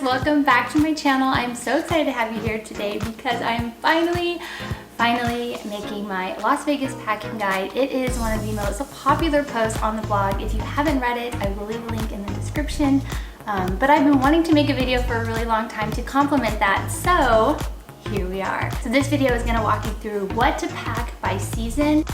welcome back to my channel. I'm so excited to have you here today because I'm finally making my Las Vegas packing guide. It is one of the most popular posts on the blog. If you haven't read it, I will leave a link in the description. But I've been wanting to make a video for a really long time to complement that, so here we are. So this video is gonna walk you through what to pack by season.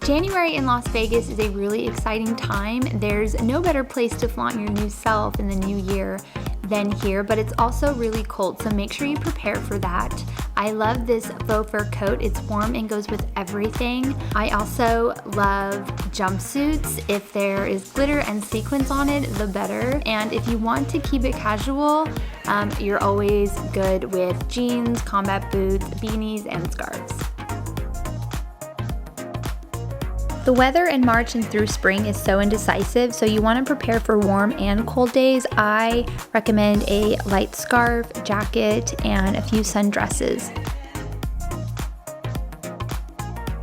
January in Las Vegas is a really exciting time. There's no better place to flaunt your new self in the new year than here, but it's also really cold, so make sure you prepare for that. I love this faux fur coat. It's warm and goes with everything. I also love jumpsuits. If there is glitter and sequins on it, the better. And if you want to keep it casual, you're always good with jeans, combat boots, beanies, and scarves. The weather in March and through spring is so indecisive, so you want to prepare for warm and cold days. I recommend a light scarf, jacket, and a few sundresses.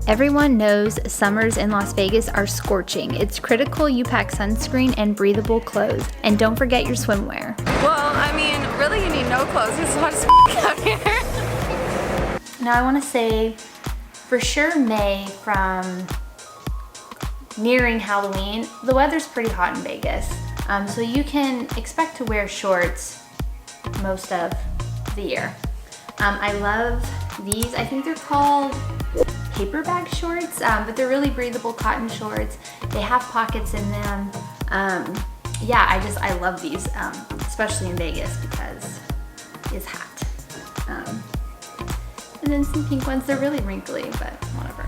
Everyone knows summers in Las Vegas are scorching. It's critical you pack sunscreen and breathable clothes. And don't forget your swimwear. Well, I mean, really you need no clothes. It's hot as out here. Now I want to say, for sure May from nearing Halloween, the weather's pretty hot in Vegas. So you can expect to wear shorts most of the year. I love these. I think they're called paper bag shorts, but they're really breathable cotton shorts. They have pockets in them. Yeah, I love these, especially in Vegas because it's hot. And then some pink ones, they're really wrinkly, but whatever.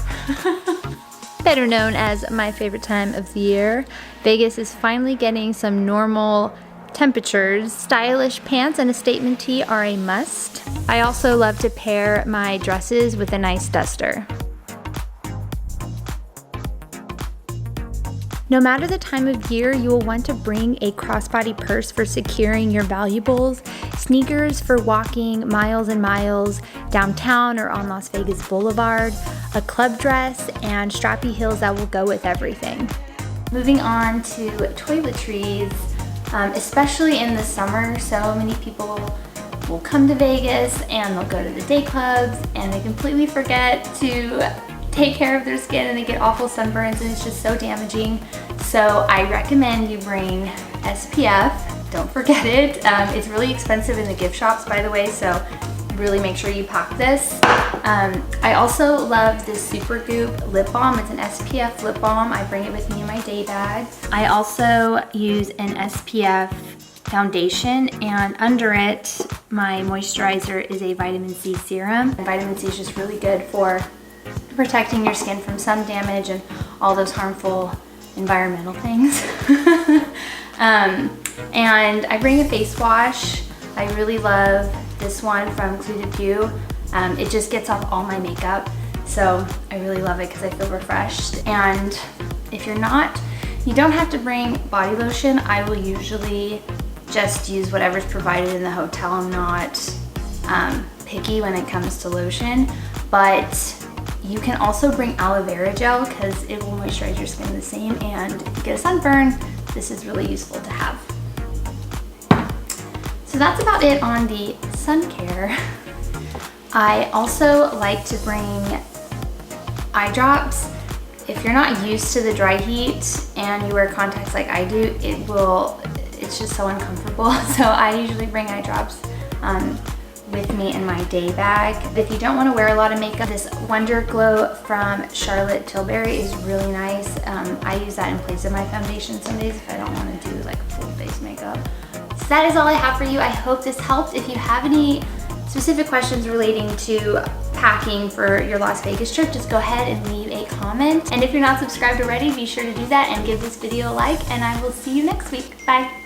Better known as my favorite time of the year, Vegas is finally getting some normal temperatures. Stylish pants and a statement tee are a must. I also love to pair my dresses with a nice duster. No matter the time of year, you will want to bring a crossbody purse for securing your valuables, sneakers for walking miles and miles downtown or on Las Vegas Boulevard, a club dress, and strappy heels that will go with everything. Moving on to toiletries, especially in the summer, so many people will come to Vegas and they'll go to the day clubs and they completely forget to take care of their skin and they get awful sunburns and it's just so damaging. So I recommend you bring SPF. Don't forget it. It's really expensive in the gift shops, by the way, so really make sure you pack this. I also love this Super Goop lip balm. It's an SPF lip balm. I bring it with me in my day bag. I also use an SPF foundation, and under it, my moisturizer is a vitamin C serum. And vitamin C is just really good for protecting your skin from sun damage and all those harmful environmental things. And I bring a face wash. I really love this one from Clou de Peau. It just gets off all my makeup, so I really love it because I feel refreshed. And if you don't have to bring body lotion. I will usually just use whatever's provided in the hotel. I'm not picky when it comes to lotion, but you can also bring aloe vera gel because it will moisturize your skin the same, and if you get a sunburn, this is really useful to have. So that's about it on the sun care. I also like to bring eye drops. If you're not used to the dry heat and you wear contacts like I do, it's just so uncomfortable. So I usually bring eye drops with me in my day bag. If you don't want to wear a lot of makeup, this Wonder Glow from Charlotte Tilbury is really nice. I use that in place of my foundation some days if I don't want to do like full face makeup. So that is all I have for you. I hope this helped. If you have any specific questions relating to packing for your Las Vegas trip, just go ahead and leave a comment. And if you're not subscribed already, be sure to do that and give this video a like, and I will see you next week. Bye.